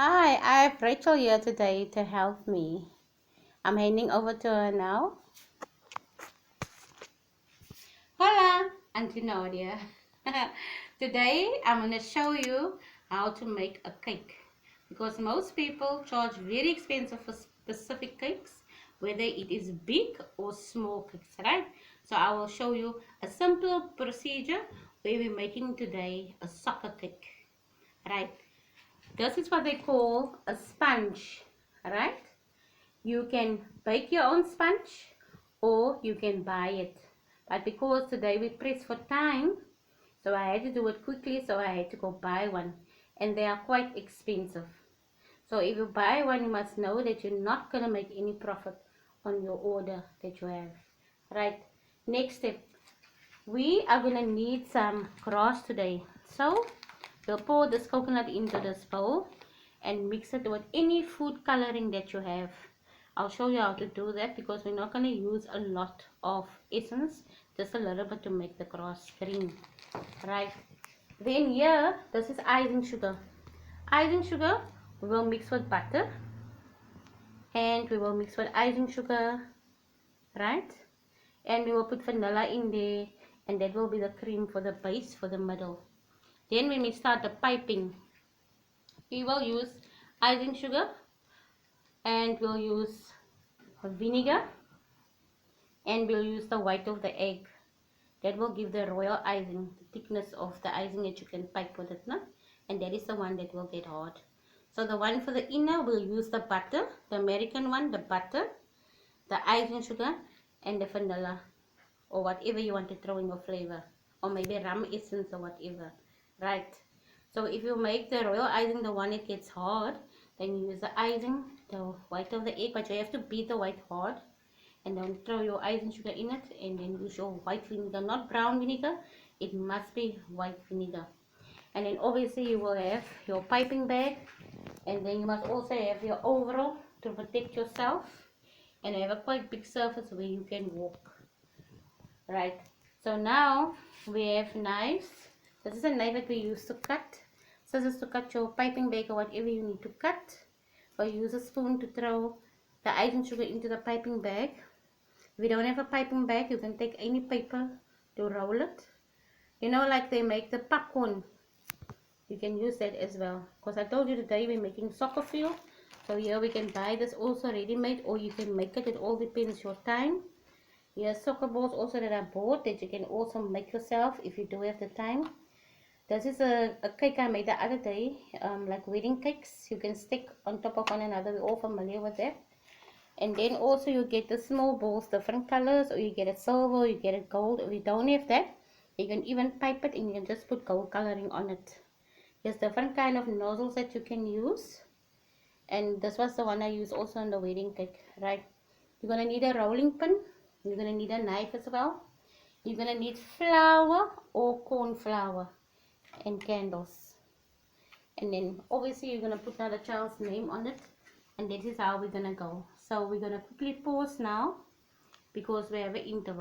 Hi, I have Rachel here today to help me. I'm handing over to her now. Hola, Auntie Nadia. Today I'm going to show you how to make a cake. Because most people charge very expensive for specific cakes, whether it is big or small cakes, right? So I will show you a simple procedure where we're making today a soccer cake, right? This is what they call a sponge, right? You can bake your own sponge or you can buy it. But because today we press for time, so I had to do it quickly, so I had to go buy one. And they are quite expensive. So if you buy one, you must know that you're not going to make any profit on your order that you have. Right, next step. We are going to need some grass today. So we'll pour this coconut into this bowl and mix it with any food coloring that you have. I'll show you how to do that because we're not going to use a lot of essence, just a little bit to make the grass green. Right. Then here, this is icing sugar. Icing sugar we will mix with butter and we will mix with icing sugar, right? And we will put vanilla in there, and that will be the cream for the base for the middle. Then when we start the piping, we will use icing sugar and we'll use vinegar and we'll use the white of the egg. That will give the royal icing, the thickness of the icing that you can pipe with it, no? And that is the one that will get hard. So the one for the inner, we'll use the butter, the American one, the butter, the icing sugar, and the vanilla, or whatever you want to throw in your flavor, or maybe rum essence or whatever, right? So if you make the royal icing the one that gets hard, then you use the icing, the white of the egg, but you have to beat the white hard, and then throw your icing sugar in it, and then use your white vinegar, not brown vinegar, it must be white vinegar. And then obviously you will have your piping bag, and then you must also have your overall to protect yourself, and have a quite big surface where you can walk. Right, so now we have knives. This is a knife that we use to cut. Scissors to cut your piping bag or whatever you need to cut. Or use a spoon to throw the icing sugar into the piping bag. If you don't have a piping bag, you can take any paper to roll it. You know, like they make the popcorn. You can use that as well. Because I told you today we're making soccer field. So here we can buy this also ready-made, or you can make it. It all depends your time. Here's soccer balls also that I bought that you can also make yourself if you do have the time. This is a cake I made the other day, like wedding cakes. You can stick on top of one another. We're all familiar with that. And then also you get the small balls, different colors, or you get a silver, or you get a gold. If you don't have that, you can even pipe it and you can just put gold coloring on it. There's different kind of nozzles that you can use. And this was the one I used also on the wedding cake, right? You're going to need a rolling pin. You're going to need a knife as well. You're going to need flour or corn flour and candles. And then obviously you're going to put another child's name on it. And this is how we're going to go. So we're going to quickly pause now because we have an interval.